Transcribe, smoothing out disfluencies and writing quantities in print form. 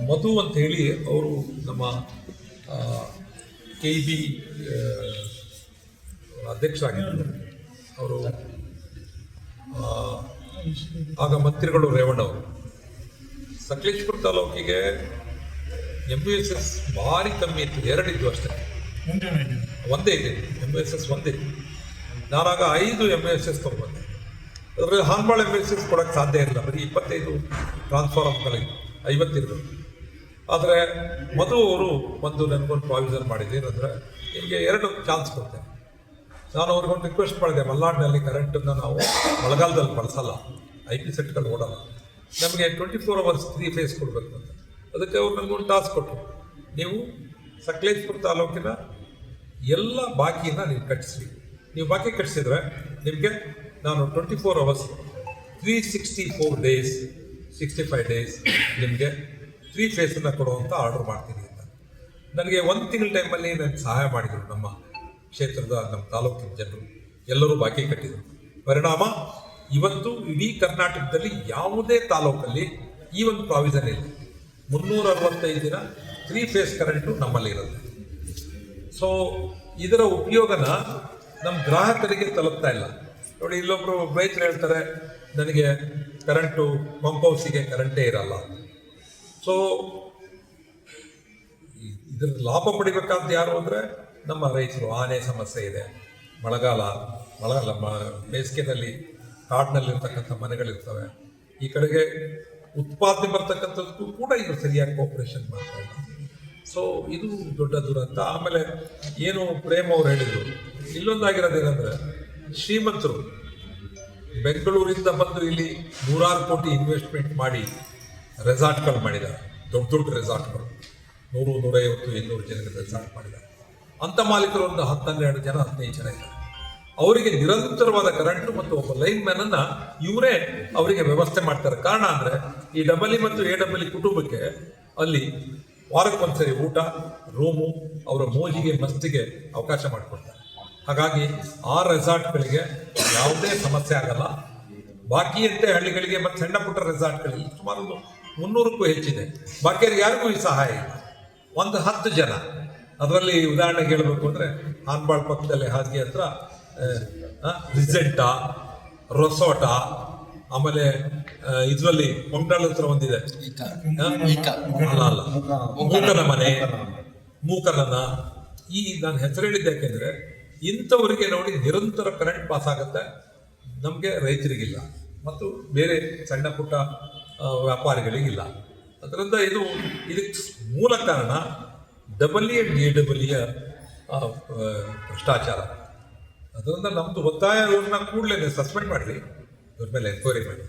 ಮಧು ಅಂತ ಹೇಳಿ ಅವರು ನಮ್ಮ KEB ಅಧ್ಯಕ್ಷರಾಗಿದ್ದರು. ಅವರು ಆಗ ಮಂತ್ರಿಗಳು ರೇವಣ್ಣವರು. ಸಕಲೇಶ್ಪುರ ತಾಲೂಕಿಗೆ MUSS ಭಾರಿ ಕಮ್ಮಿ ಇತ್ತು, 2 ಇದ್ದು ಅಷ್ಟೇ, ಒಂದೇ ಇದೆ MUSS ಒಂದೇ. ನಾನಾಗ 5 MUSS ತೊಗೊಂಡೆ. ಅದರಲ್ಲಿ ಹಾನ್ಬಾಳ MUSS ಕೊಡೋಕ್ಕೆ ಸಾಧ್ಯ ಇರಲಿಲ್ಲ, ಬರೀ 25 ಟ್ರಾನ್ಸ್ಫಾರ್ಮರ್ಗಳಿಗೆ 50 ಇರಬೇಕು. ಆದರೆ ಮಧು ಅವರು ಒಂದು ನನಗೊಂದು ಪ್ರಾವಿಷನ್ ಮಾಡಿದ್ರು, ಏನಂದರೆ ನಿಮಗೆ 2 ಚಾನ್ಸ್ ಕೊಡ್ತೇನೆ. ನಾನು ಅವ್ರಿಗೊಂದು ರಿಕ್ವೆಸ್ಟ್ ಮಾಡಿದೆ, ಮಲ್ನಾಡಿನಲ್ಲಿ ಕರೆಂಟನ್ನು ನಾವು ಮಳೆಗಾಲದಲ್ಲಿ ಬಳಸಲ್ಲ, IP ಸೆಟ್ಗಳು ಓಡಲ್ಲ, ನಮಗೆ 24 hours 3 ಫೇಸ್ ಕೊಡಬೇಕು ಅಂತ. ಅದಕ್ಕೆ ಅವ್ರು ನನಗೊಂದು ಟಾಸ್ಕ್ ಕೊಟ್ಟರು, ನೀವು ಸಕಲೇಶ್ಪುರ ತಾಲೂಕಿನ ಎಲ್ಲ ಬಾಕಿನ ನೀವು ಕಟ್ಟಿಸಿ. ನೀವು ಬಾಕಿ ಕಟ್ಟಿಸಿದ್ರೆ ನಿಮಗೆ ನಾನು 24 hours 364 days 65 days ನಿಮಗೆ 3 ಫೇಸನ್ನು ಕೊಡುವಂಥ ಆರ್ಡರ್ ಮಾಡ್ತೀನಿ ಅಂತ. ನನಗೆ 1 ತಿಂಗಳ ಟೈಮಲ್ಲಿ ನನಗೆ ಸಹಾಯ ಮಾಡಿದರು. ನಮ್ಮ ಕ್ಷೇತ್ರದ ನಮ್ಮ ತಾಲೂಕಿನ ಜನರು ಎಲ್ಲರೂ ಬಾಕಿ ಕಟ್ಟಿದರು. ಪರಿಣಾಮ ಇವತ್ತು ಇಡೀ ಕರ್ನಾಟಕದಲ್ಲಿ ಯಾವುದೇ ತಾಲೂಕಲ್ಲಿ ಈ ಒಂದು ಪ್ರಾವಿಷನ್ ಇಲ್ಲ. 365 ದಿನ 3 ಫೇಸ್ ಕರೆಂಟು ನಮ್ಮಲ್ಲಿರುತ್ತೆ. ಸೊ ಇದರ ಉಪಯೋಗನ ನಮ್ಮ ಗ್ರಾಹಕರಿಗೆ ತಲುಪ್ತಾ ಇಲ್ಲ. ನೋಡಿ, ಇಲ್ಲೊಬ್ಬರು ರೈತರು ಹೇಳ್ತಾರೆ, ನನಗೆ ಕರೆಂಟು ಪಂಪ್ ಹೌಸಿಗೆ ಕರೆಂಟೇ ಇರಲ್ಲ. ಸೊ ಇದರ ಲಾಭ ಪಡಿಬೇಕಾದ ಯಾರು ಅಂದರೆ ನಮ್ಮ ರೈತರು. ಆನೆ ಸಮಸ್ಯೆ ಇದೆ, ಮಳೆಗಾಲ ಬೇಸಿಗೆನಲ್ಲಿ ಕಾಡಿನಲ್ಲಿರ್ತಕ್ಕಂಥ ಮನೆಗಳಿರ್ತವೆ. ಈ ಕಡೆಗೆ ಉತ್ಪಾದನೆ ಬರ್ತಕ್ಕಂಥದ್ದು ಕೂಡ ಇದು ಸರಿಯಾಗಿ ಕೋಆಪರೇಷನ್ ಮಾಡ್ತಾ ಇಲ್ಲ. ಸೊ ಇದು ದೊಡ್ಡ ದುರಂತ. ಆಮೇಲೆ ಏನು ಪ್ರೇಮ್ ಅವ್ರು ಹೇಳಿದರು, ಇಲ್ಲೊಂದಾಗಿರೋದೇನೆಂದರೆ, ಶ್ರೀಮಂತರು ಬೆಂಗಳೂರಿಂದ ಬಂದು ಇಲ್ಲಿ 100 ಕೋಟಿ ಇನ್ವೆಸ್ಟ್ಮೆಂಟ್ ಮಾಡಿ ರೆಸಾರ್ಟ್ಗಳು ಮಾಡಿದ್ದಾರೆ. ದೊಡ್ಡ ದೊಡ್ಡ ರೆಸಾರ್ಟ್ಗಳು 100, 150, 200 ಜನರಿಗೆ ರೆಸಾರ್ಟ್ ಮಾಡಿದ್ದಾರೆ. ಅಂಥ ಮಾಲೀಕರು ಒಂದು 10-12 ಜನ 15 ಜನ ಇದ್ದಾರೆ. ಅವರಿಗೆ ನಿರಂತರವಾದ ಕರೆಂಟು ಮತ್ತು ಒಬ್ಬ ಲೈನ್ ಮ್ಯಾನನ್ನು ಇವರೇ ಅವರಿಗೆ ವ್ಯವಸ್ಥೆ ಮಾಡ್ತಾರೆ. ಕಾರಣ ಅಂದರೆ ಈ ಡಬಲಿ ಮತ್ತು AWE ಕುಟುಂಬಕ್ಕೆ ಅಲ್ಲಿ ವಾರಕ್ಕೊಂದ್ಸರಿ ಊಟ, ರೂಮು, ಅವರ ಮೋಜಿಗೆ ಮಸ್ತಿಗೆ ಅವಕಾಶ ಮಾಡಿಕೊಡ್ತಾರೆ. ಹಾಗಾಗಿ ಆ ರೆಸಾರ್ಟ್ಗಳಿಗೆ ಯಾವುದೇ ಸಮಸ್ಯೆ ಆಗಲ್ಲ. ಬಾಕಿಯಂತೆ ಹಳ್ಳಿಗಳಿಗೆ ಮತ್ತು ಸಣ್ಣ ಪುಟ್ಟ ರೆಸಾರ್ಟ್ಗಳಲ್ಲಿ ಸುಮಾರು 300ಕ್ಕೂ ಹೆಚ್ಚಿದೆ. ಬಾಕಿಯವ್ರಿಗೆ ಯಾರಿಗೂ ಈ ಸಹಾಯ ಇಲ್ಲ. ಒಂದು 10 ಜನ, ಅದರಲ್ಲಿ ಉದಾಹರಣೆಗೆ ಹೇಳಬೇಕು ಅಂದರೆ ಹಾನ್ಬಾಳ್ ಪಕ್ಕದಲ್ಲಿ ಹಾಸಿಗೆ ಹತ್ರ ರಿಸೆಂಟಾ, ರೊಸೋಟಾ, ಆಮೇಲೆ ಇದರಲ್ಲಿ ಕೊಂಡಾಳ ಹತ್ರ ಒಂದಿದೆ, ಅಲ್ಲ ಮೂಕನ ಮನೆ, ಮೂಕನನ. ಈ ನಾನು ಹೆಸರು ಹೇಳಿದ್ದೆ ಯಾಕೆಂದರೆ ಇಂಥವರಿಗೆ ನೋಡಿ ನಿರಂತರ ಕರೆಂಟ್ ಪಾಸ್ ಆಗುತ್ತೆ, ನಮಗೆ ರೈತರಿಗಿಲ್ಲ ಮತ್ತು ಬೇರೆ ಸಣ್ಣ ಪುಟ್ಟ ವ್ಯಾಪಾರಿಗಳಿಗಿಲ್ಲ. ಅದರಿಂದ ಇದಕ್ಕೆ ಮೂಲ ಕಾರಣ ಡಬಲಿ ಆ್ಯಂಡ್ AWEಯ ಭ್ರಷ್ಟಾಚಾರ. ಅದರಿಂದ ನಮ್ಮದು ಒತ್ತಾಯ, ಇವ್ರನ್ನ ಕೂಡಲೇ ಸಸ್ಪೆಂಡ್ ಮಾಡಲಿ, ಇವ್ರ ಮೇಲೆ ಎನ್ಕ್ವೈರಿ ಮಾಡಿ.